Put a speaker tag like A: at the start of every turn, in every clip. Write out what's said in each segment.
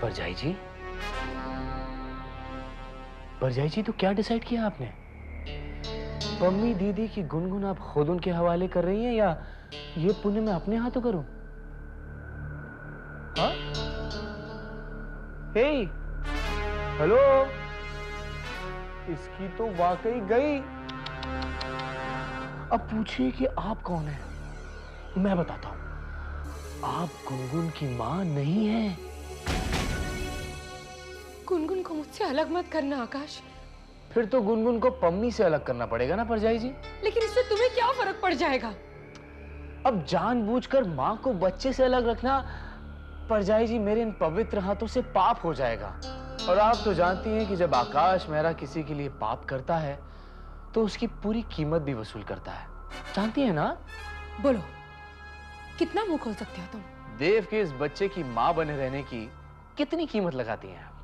A: परजाई जी, परजाई जी, तो क्या डिसाइड किया आपने? पम्मी दीदी की गुनगुन आप खुद उनके हवाले कर रही हैं या ये पुण्य मैं अपने हाथों करूं? हाँ? हे, हेलो, इसकी तो वाकई गई। अब पूछिए कि आप कौन हैं? मैं बताता हूं। आप गुनगुन की मां नहीं हैं।
B: गुनगुन को मुझसे अलग मत करना आकाश।
A: फिर तो गुनगुन को पम्मी से अलग करना पड़ेगा ना परजाई जी।
B: लेकिन इससे तुम्हें क्या फर्क पड़ जाएगा?
A: अब जानबूझकर मां को बच्चे से अलग रखना परजाई जी मेरे इन पवित्र हाथों से पाप हो जाएगा। और आप तो जानती हैं कि जब आकाश मेरा किसी के लिए पाप करता है तो उसकी पूरी कीमत भी वसूल करता है। जानती है ना?
B: बोलो, कितना मुंह खोल सकते हो तुम?
A: देव के इस बच्चे की मां बने रहने की कितनी कीमत लगाती हैं आप?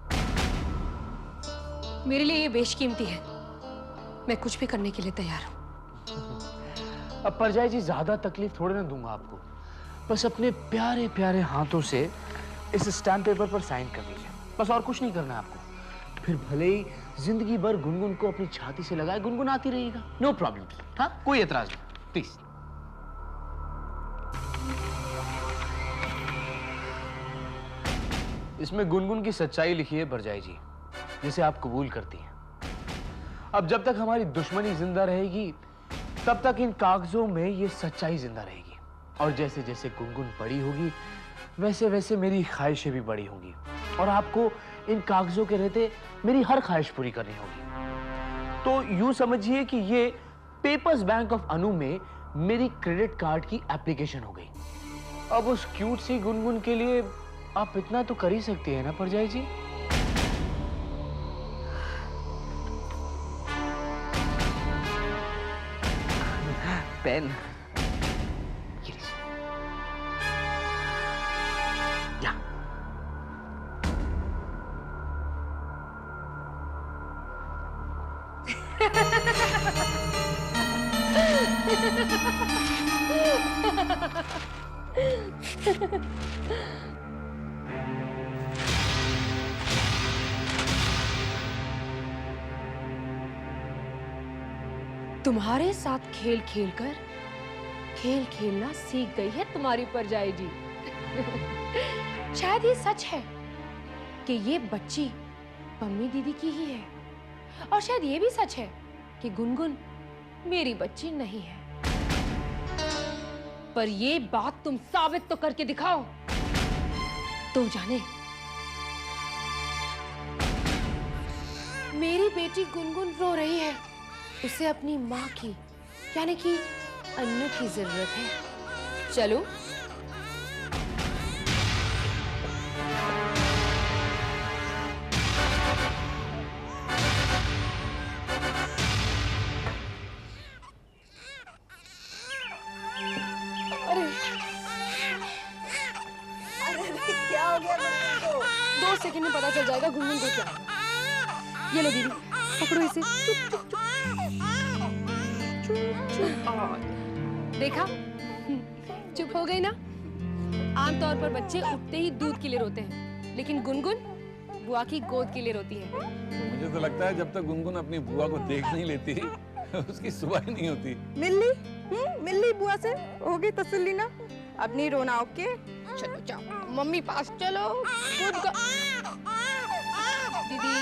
B: मेरे लिए ये बेशकीमती है। मैं कुछ भी करने के लिए तैयार हूं।
A: अब परजाई जी ज्यादा तकलीफ थोड़े ना दूंगा आपको। बस अपने प्यारे प्यारे हाथों से इस स्टैम्प पेपर पर साइन कर दीजिए। बस और कुछ नहीं करना है आपको। फिर भले ही जिंदगी भर गुनगुन को अपनी छाती से लगाए गुनगुनाती रहेगा। No problem. हाँ, कोई एतराज नहीं, प्लीज। इसमें गुनगुन की सच्चाई लिखी है परजाई जी, जिसे आप कबूल करती हैं। अब जब तक हमारी दुश्मनी जिंदा रहेगी तब तक इन कागजों में ये सच्चाई जिंदा रहेगी। और जैसे जैसे गुनगुन बड़ी होगी वैसे वैसे मेरी ख्वाहिशें भी बड़ी होंगी और आपको इन कागजों के रहते मेरी हर ख्वाहिश पूरी करनी होगी। तो यूं समझिए कि ये पेपर्स बैंक ऑफ अनु में मेरी क्रेडिट कार्ड की एप्लीकेशन हो गई। अब उस क्यूट सी गुनगुन के लिए आप इतना तो कर ही सकती है ना परजाई जी? पेन या
B: तुम्हारे साथ खेल खेलकर खेल खेलना सीख गई है तुम्हारी परजाई जी। शायद ये सच है कि ये बच्ची पम्मी दीदी की ही है और शायद ये भी सच है कि गुनगुन मेरी बच्ची नहीं है। पर ये बात तुम साबित तो करके दिखाओ तो जाने मेरी बेटी गुनगुन रो रही है। उसे अपनी माँ की यानी कि अन्नू की जरूरत है। चलो अरे
C: क्या हो गया गुनगुन को?
B: 2 सेकंड में पता चल जाएगा गुनगुन को क्या है। ये लो दीदी, पकड़ो इसे। चुप चुप चुप चुप चुप। देखा, चुप हो गई ना। आमतौर पर बच्चे उठते ही दूध के लिए रोते हैं, लेकिन गुनगुन बुआ की गोद के लिए रोती है।
D: मुझे तो लगता है जब तक गुनगुन अपनी बुआ को देख नहीं लेती उसकी सुबह ही नहीं होती।
C: मिल्ली, मिल्ली बुआ से हो गई तसल्ली ना? अपनी रोना ओके?
B: चलो जाओ मम्मी पास चलो। खुद का दीदी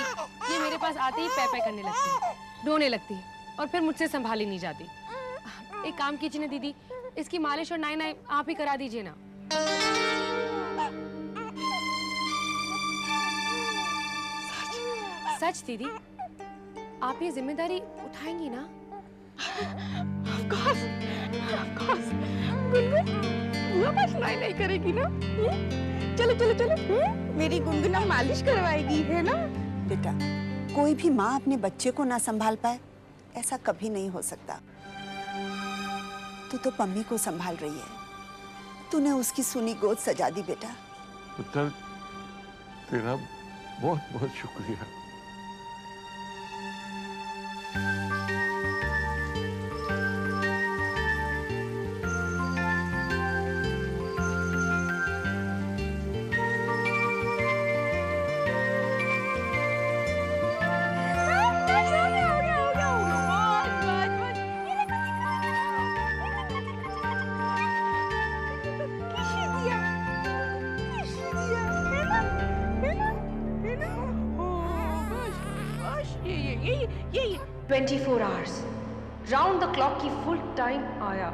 B: ये मेरे पास आते ही पै करने लगती है, रोने लगती है और फिर मुझसे संभाली नहीं जाती। एक काम कीजिए ना दीदी, इसकी मालिश और नाई नाई आप ही करा दीजिए ना। सच दीदी, आप ये जिम्मेदारी उठाएंगी ना?
C: Of course, of course. Gungun बुआ बस नाई करेगी ना? चलो चलो चलो। मेरी गुनगुन अब मालिश करवाएगी है ना?
E: बेटा, कोई भी माँ अपने बच्चे को ना संभाल पाए ऐसा कभी नहीं हो सकता। तू तो पम्मी को संभाल रही है। तूने उसकी सुनी गोद सजा दी बेटा।
D: पुत्र, तेरा बहुत बहुत शुक्रिया।
B: 24 आवर्स राउंड द क्लॉक की फुल टाइम आया।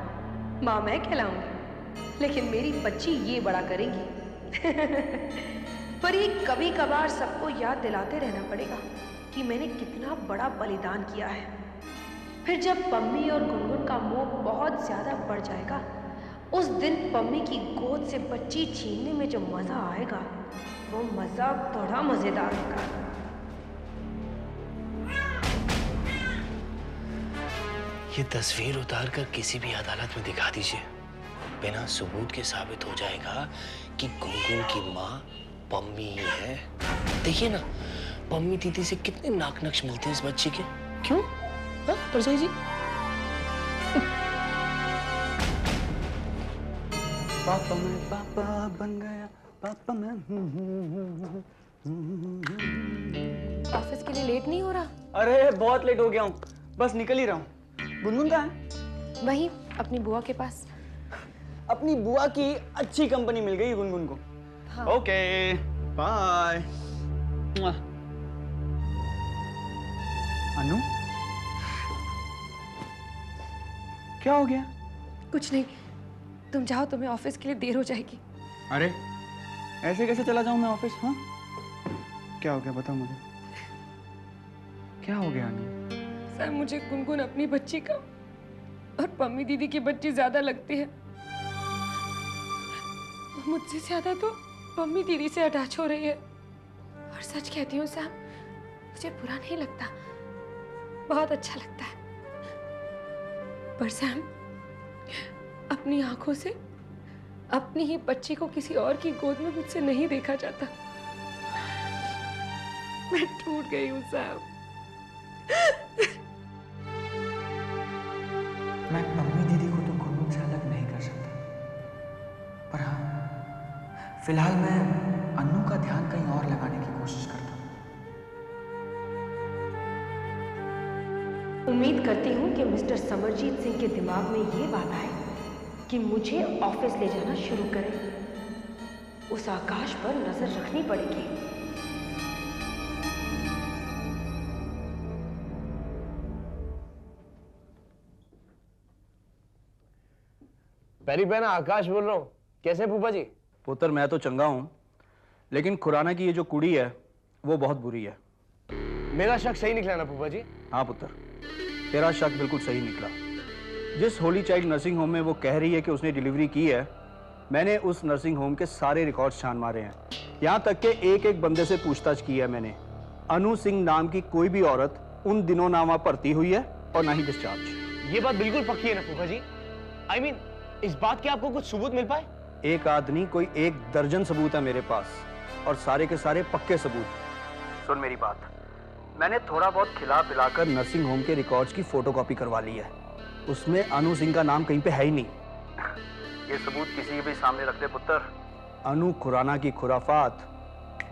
B: माँ मैं कहलाऊंगी, लेकिन मेरी बच्ची ये बड़ा करेगी। पर ये कभी कभार सबको याद दिलाते रहना पड़ेगा कि मैंने कितना बड़ा बलिदान किया है। फिर जब पम्मी और गुनगुन का मोह बहुत ज्यादा बढ़ जाएगा, उस दिन पम्मी की गोद से बच्ची छीनने में जो मजा आएगा, वो मजा बड़ा मजेदार होगा।
A: ये तस्वीर उतार कर किसी भी अदालत में दिखा दीजिए, बिना सबूत के साबित हो जाएगा कि गुनगुन की माँ पम्मी ही है। देखिए ना, पम्मी दीदी से कितने नाक नक्श मिलते हैं इस बच्चे के। क्यों परजाई जी?
F: पापा मैं पापा बन गया, पापा मैं
B: ऑफिस के लिए लेट नहीं हो रहा?
F: अरे बहुत लेट हो गया हूँ, बस निकल ही रहा हूँ। गुनगुन कहाँ है?
B: वहीं अपनी बुआ के पास।
F: अपनी बुआ की अच्छी कंपनी मिल गई गुनगुन को।
B: हाँ।
F: Okay bye. अनु क्या हो गया?
B: कुछ नहीं, तुम जाओ, तुम्हें ऑफिस के लिए देर हो जाएगी।
F: अरे ऐसे कैसे चला जाऊं मैं ऑफिस? हाँ क्या हो गया बताओ मुझे, क्या हो गया अनु?
B: सर मुझे गुनगुन अपनी बच्ची का और पम्मी दीदी की बच्ची ज्यादा लगती है। मुझसे ज्यादा तो पम्मी दीदी से अटैच हो रही है। और सच कहती हूँ सैम, मुझे बुरा नहीं लगता, बहुत अच्छा लगता है। पर सैम, अपनी आंखों से अपनी ही बच्ची को किसी और की गोद में मुझसे नहीं देखा जाता। मैं टूट गई हूँ सैम।
F: मैं पम्मी दीदी को तो गुनगुन से अलग नहीं कर सकता, पर हाँ फिलहाल मैं अन्नू का ध्यान कहीं और लगाने की कोशिश करता हूँ।
B: उम्मीद करती हूँ कि मिस्टर समरजीत सिंह के दिमाग में ये बात आए कि मुझे ऑफिस ले जाना शुरू करें। उस आकाश पर नजर रखनी पड़ेगी।
A: पैरी पैना आकाश बोल रहा हूँ। कैसे फूफा जी?
F: पुत्र मैं तो चंगा हूँ, लेकिन खुराना की ये जो कुड़ी है वो बहुत बुरी है।
A: मेरा शक सही निकला ना फूफा जी?
F: हाँ पुत्र, तेरा शक बिल्कुल सही निकला। जिस होली चाइल्ड नर्सिंग होम में वो कह रही है कि उसने डिलीवरी की है, मैंने उस नर्सिंग होम के सारे रिकॉर्ड्स छान मारे हैं। यहाँ तक के एक एक बंदे से पूछताछ की है मैंने। अनु सिंह नाम की कोई भी औरत उन दिनों ना वहाँ भर्ती हुई है और ना ही डिस्चार्ज।
A: ये बात बिल्कुल पक्की है ना फूफा जी? I mean, इस बात के आपको कुछ सबूत मिल पाए?
F: एक आदमी कोई 1 दर्जन सबूत है मेरे पास, और सारे के सारे पक्के सबूत। सुन मेरी बात, मैंने थोड़ा बहुत खिला पिलाकर नर्सिंग होम के रिकॉर्ड्स की फोटोकॉपी करवा ली है। उसमें अनु सिंह का नाम कहीं पे है ही नहीं। ये सबूत किसी भी सामने रख दे पुत्र, अनु खुराना की खुराफात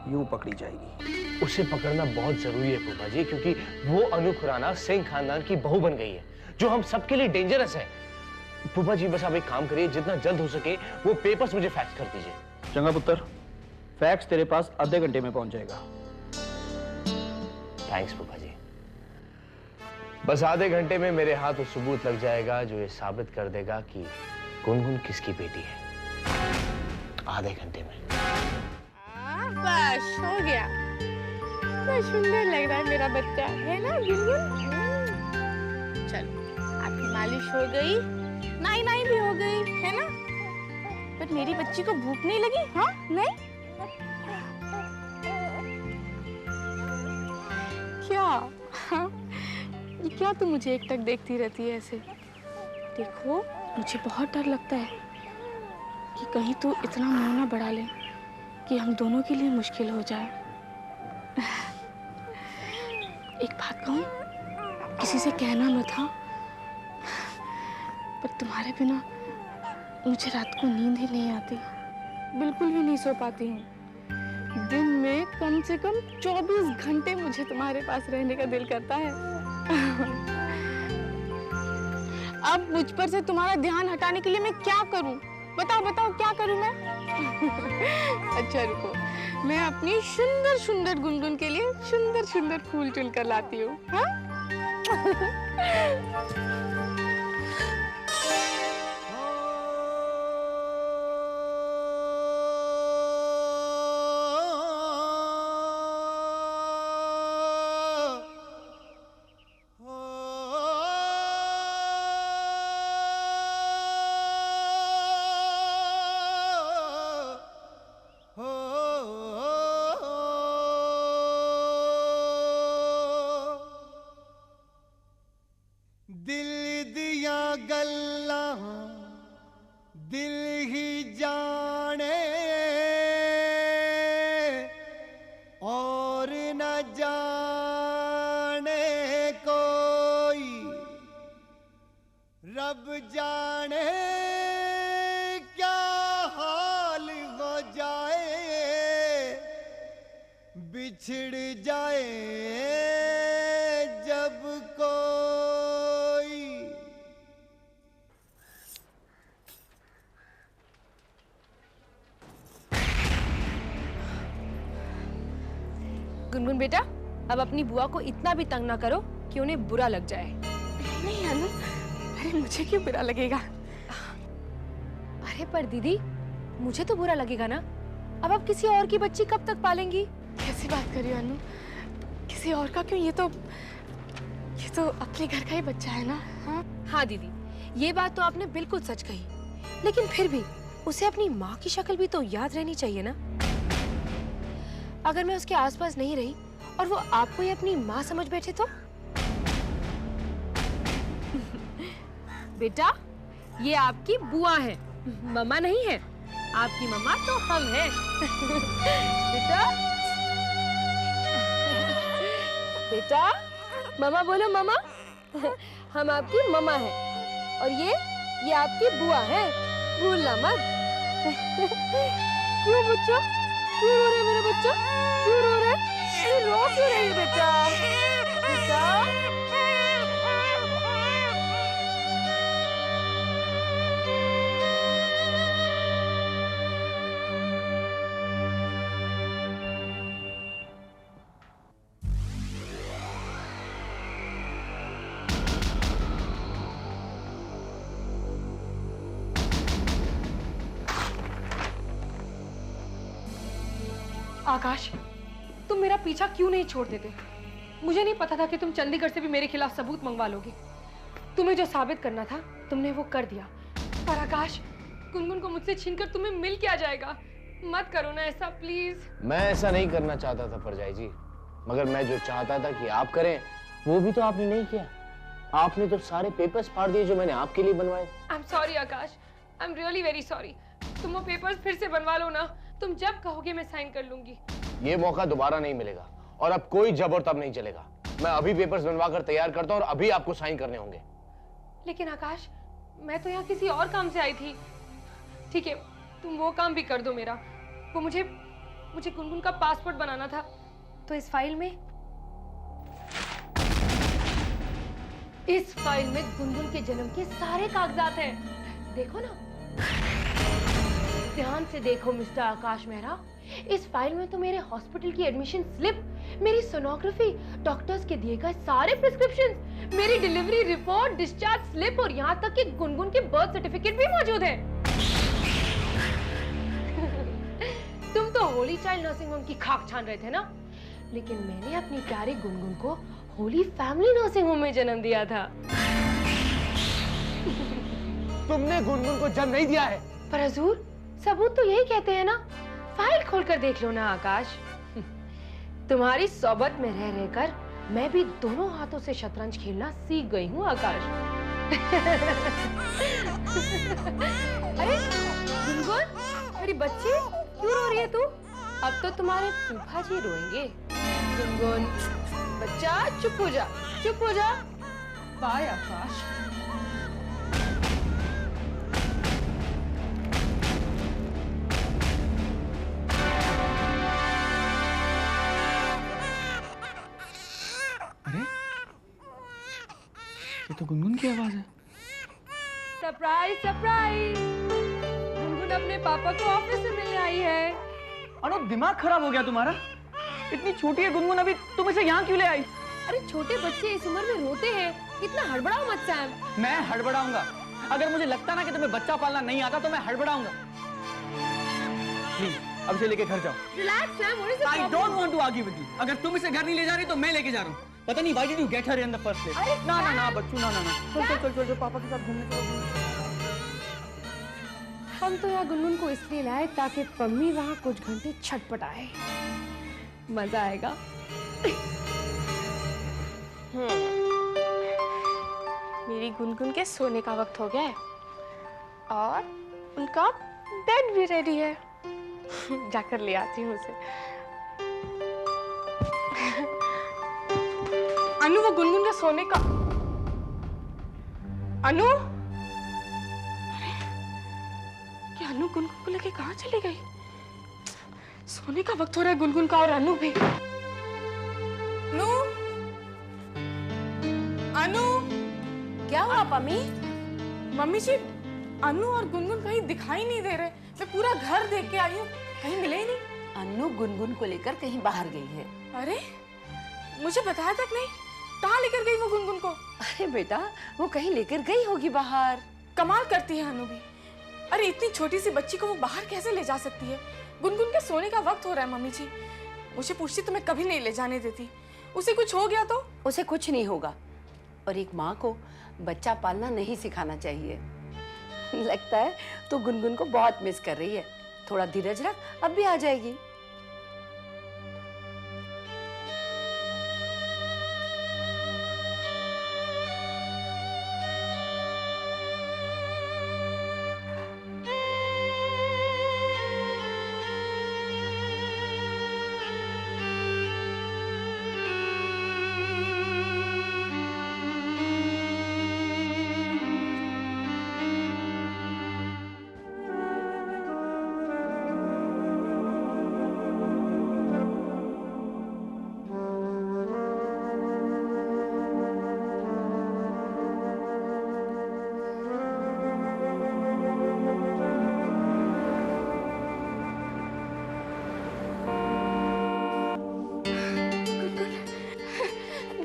F: यूं पकड़ी जाएगी।
A: उसे पकड़ना बहुत जरूरी है फूफा जी, क्योंकि वो अनु खुराना सिंह खानदान की बहू बन गई है, जो हम सबके लिए डेंजरस है। फूफा जी बस आप एक काम करिए, जितना जल्द हो सके वो पेपर्स मुझे फैक्स कर दीजिए।
F: चंगा पुत्र, फैक्स तेरे पास आधे घंटे में पहुंच जाएगा।
A: थैंक्स फूफा जी। बस आधे घंटे में मेरे हाथ वो सबूत लग जाएगा जो ये साबित कर देगा कि गुनगुन किसकी बेटी है। आधे घंटे में।
C: बस हो गया। कितना सुंदर लग रहा है मेरा बच्चा, है ना गुनगुन? चलो आपकी मालिश हो गई, नाई नाई भी हो गई, है ना? पर मेरी बच्ची को भूख नहीं लगी? हाँ नहीं? क्या? हाँ? ये क्या तुम मुझे एकटक देखती रहती है ऐसे? देखो मुझे बहुत डर लगता है कि कहीं तू इतना मुंह ना बढ़ा ले कि हम दोनों के लिए मुश्किल हो जाए। एक बात कहूँ, किसी से कहना मत हाँ, पर तुम्हारे बिना मुझे रात को नींद ही नहीं आती, बिल्कुल भी नहीं सो पाती हूँ। दिन में कम से कम 24 घंटे मुझे तुम्हारे पास रहने का दिल करता है। अब मुझ पर से तुम्हारा ध्यान हटाने के लिए मैं क्या करूं? बताओ बताओ क्या करूं मैं? अच्छा रुको, मैं अपनी सुंदर सुंदर गुनगुन के लिए सुंदर सुंदर फूल चुन कर लाती हूँ। हाँ?
G: दिल दिया गल्ला दिल ही जाने और न जाने कोई रब जाने क्या हाल हो जाए बिछड़ जाए जब कोई।
B: गुनगुन बेटा, अब अपनी बुआ को इतना भी तंग ना करो कि उन्हें बुरा लग जाए।
C: नहीं अनु, अरे मुझे क्यों बुरा लगेगा?
B: अरे पर दीदी, मुझे तो बुरा लगेगा ना। अब आप किसी और की बच्ची कब तक पालेंगी?
C: कैसी बात कर रही हो अनु? किसी और का क्यों? ये तो अपने घर का ही बच्चा है ना। हाँ
B: हाँ दीदी, ये बात तो आपने बिल्कुल सच कही, लेकिन फिर भी उसे अपनी माँ की शक्ल भी तो याद रहनी चाहिए ना। अगर मैं उसके आसपास नहीं रही और वो आपको ही अपनी माँ समझ बैठे तो? बेटा, ये आपकी बुआ है, मम्मा नहीं है। आपकी मम्मा तो हम हैं। बेटा, बेटा, मम्मा बोलो मम्मा। हम आपकी मम्मा हैं और ये आपकी बुआ है, भूलना मत। क्यों बच्चा, क्यों रो रहे मेरा बच्चा? क्यों रो रहे? अरे रो क्यों रही है बेटा? बेटा, आकाश, तुम मेरा पीछा क्यों नहीं छोड़ देते? मुझे नहीं पता था कि तुम चंडीगढ़ से भी मेरे खिलाफ सबूत मंगवा लोगे। तुम्हें जो साबित करना था तुमने वो कर दिया। पर आकाश, गुनगुन को मुझसे छीनकर तुम्हें मिल क्या जाएगा? मत करो ना ऐसा प्लीज।
A: मैं ऐसा नहीं करना चाहता था परजाई जी, मगर मैं जो चाहता था कि आप करें वो भी तो आपने नहीं किया। आपने तो सारे पेपर्स फाड़ दिए जो मैंने आपके लिए बनवाए।
B: I am sorry Akash, I am really very sorry. तुम वो पेपर्स फिर से बनवा लो ना, तुम जब कहोगे मैं साइन कर लूंगी।
A: ये मौका दोबारा नहीं मिलेगा और अब कोई जब और तब नहीं चलेगा। मैं अभी पेपर्स बनवा कर तैयार करता हूँ और अभी आपको साइन करने होंगे।
B: लेकिन आकाश, मैं तो यहाँ किसी और काम से आई थी। ठीक है, तुम वो काम भी कर दो मेरा। वो मुझे गुनगुन का पासपोर्ट बनाना था, तो इस फाइल में गुनगुन के जन्म के सारे कागजात हैं। देखो ना, ध्यान से देखो मिस्टर आकाश मेहरा। इस फाइल में तो मेरे हॉस्पिटल की एडमिशन स्लिप, मेरी सोनोग्राफी, डॉक्टर्स के दिए गए सारे प्रिस्क्रिप्शंस, मेरी डिलीवरी रिपोर्ट, डिस्चार्ज स्लिप और यहाँ तक कि गुनगुन के बर्थ सर्टिफिकेट भी मौजूद है। तुम तो होली चाइल्ड नर्सिंग होम की खाक छान रहे थे ना, लेकिन मैंने अपनी प्यारी गुनगुन को होली फैमिली नर्सिंग होम में जन्म दिया था।
A: तुमने गुनगुन को जन्म नहीं दिया है।
B: पर हजूर, सबूत तो यही कहते हैं ना। फाइल खोलकर देख लो ना आकाश। तुम्हारी सोबत में रह रहकर मैं भी दोनों हाथों से शतरंज खेलना सीख गई हूँ आकाश। अरे गुनगुन, मेरी बच्ची क्यों रो रही है तू? अब तो तुम्हारे फूफा जी रोएंगे। गुनगुन बच्चा, चुप हो जा, चुप हो जा। बाय आकाश।
A: ये तो गुनगुन की आवाज है।
B: सरप्राइज सरप्राइज, गुनगुन अपने पापा को ऑफिस से मिलने आई है।
F: अनु, दिमाग खराब हो गया तुम्हारा? इतनी छोटी है गुनगुन, अभी तुम इसे यहाँ क्यों ले आई?
B: अरे छोटे बच्चे इस उम्र में रोते हैं, इतना हड़बड़ाओ मत सैम।
F: मैं हड़बड़ाऊंगा? अगर मुझे लगता ना कि तुम्हें बच्चा पालना नहीं आता तो मैं हड़बड़ाऊंगा। प्लीज अब इसे लेके घर जाओ।
B: Relax Sam, what is the
F: I don't want to argue with you. अगर तुम इसे घर नहीं ले जा रही तो मैं लेके जा रहा हूँ। पता नहीं why did you get her in the first place? ना ना ना बच्चू, ना ना ना, चल पापा के साथ घूमने चलो।
B: हम तो यहाँ गुनगुन को इसलिए लाए ताकि पम्मी वहाँ कुछ घंटे छटपटाए, मजा आएगा।
C: मेरी गुनगुन के सोने का वक्त हो गया है और उनका बेड भी रेडी है। जाकर ले आती हूँ उसे। अनु, वो गुनगुन के सोने का। अनु, क्या अनु गुनगुन को लेके कहाँ चली गई? सोने का वक्त हो रहा है गुनगुन का और अनु भी। अनु, अनु,
E: क्या हुआ पम्मी?
C: मम्मी जी, अनु और गुनगुन कहीं दिखाई नहीं दे रहे। मैं पूरा घर देख के आई हूँ, कहीं मिले ही नहीं।
E: अन्नू गुनगुन को लेकर कहीं बाहर गई है।
C: अरे, मुझे बताया तक नहीं। कहाँ लेकर गई वो गुनगुन को?
E: अरे बेटा, वो कहीं लेकर गई होगी बाहर।
C: कमाल करती है अनु भी। अरे इतनी छोटी सी बच्ची को वो बाहर कैसे ले जा सकती है? गुनगुन के सोने का वक्त हो रहा है मम्मी जी। मुझे पूछती तो मैं कभी नहीं ले जाने देती। उसे कुछ हो गया तो?
E: उसे कुछ नहीं होगा, और एक माँ को बच्चा पालना नहीं सिखाना चाहिए। लगता है तो गुनगुन को बहुत मिस कर रही है। थोड़ा धीरज रख, अब भी आ जाएगी।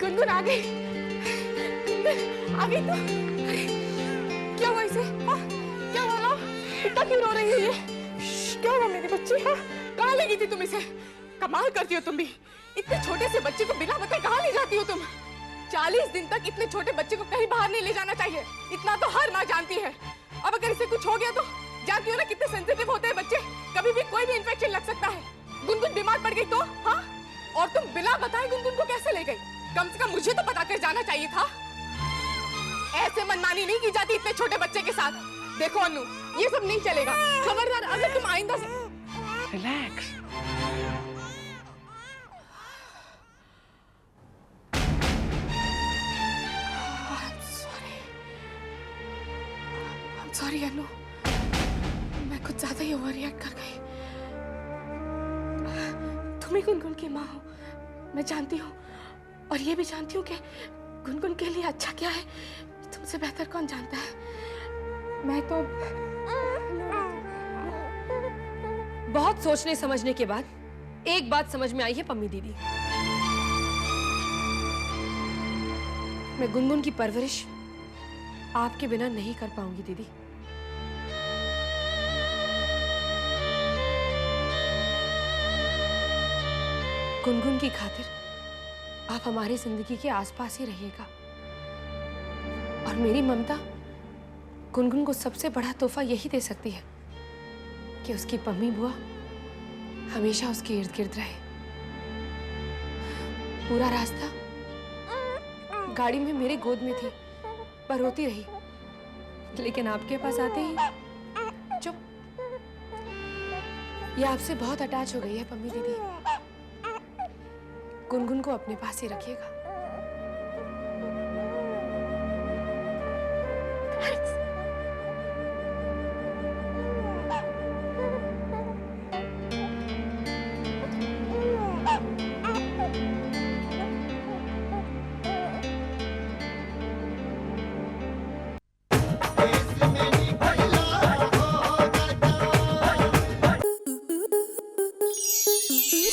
C: गुनगुन आ गई। गुनगुन आ गई तो? अरे, क्या हुआ इसे? हाँ? क्या हुआ ना? इतना क्यों रो रही है ये? क्या हुआ मेरी बच्ची? हाँ? कहाँ ले गई थी तुम इसे? कमाल करती हो तुम भी। इतने छोटे से बच्चे को बिना बताए कहाँ ले जाती हो तुम? 40 दिन तक इतने छोटे बच्चे को कहीं बाहर नहीं ले जाना चाहिए। इतना तो हर माँ जानती है। अब अगर इसे कुछ हो गया तो? जानती हो ना कितने सेंसिटिव होते हैं बच्चे। कभी भी कोई भी इन्फेक्शन लग सकता है। गुनगुन बीमार पड़ गई तो? हाँ? और तुम बिना बताए गुनगुन को कैसे ले गई? कम से कम मुझे तो पता कर जाना चाहिए था। ऐसे मनमानी नहीं की जाती इतने छोटे बच्चे के साथ। देखो अनु, ये सब नहीं चलेगा। खबरदार अगर तुम आइंदा से।
F: रिलैक्स।
C: सॉरी अनु, मैं कुछ ज्यादा ही ओवर रिएक्ट कर गई। तुम ही गुनगुन की माँ हो, मैं जानती हूँ। और ये भी जानती हूँ कि गुनगुन के लिए अच्छा क्या है तुमसे बेहतर कौन जानता है। मैं तो
B: बहुत सोचने समझने के बाद एक बात समझ में आई है पम्मी दीदी। मैं गुनगुन की परवरिश आपके बिना नहीं कर पाऊंगी दीदी। गुनगुन की खातिर आप हमारी जिंदगी के आसपास ही रहिएगा, और मेरी ममता गुनगुन को सबसे बड़ा तोहफा यही दे सकती है कि उसकी पम्मी बुआ हमेशा उसके इर्द गिर्द रहे। पूरा रास्ता गाड़ी में मेरे गोद में थी, पर रोती रही, लेकिन आपके पास आते ही चुप। ये आपसे बहुत अटैच हो गई है पम्मी दीदी। गुनगुन को अपने पास ही रखिएगा।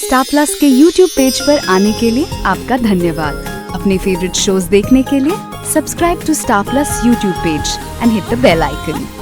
H: स्टार प्लस के YouTube पेज पर आने के लिए आपका धन्यवाद। अपने फेवरेट शोज देखने के लिए subscribe to Star Plus YouTube page and hit the bell icon.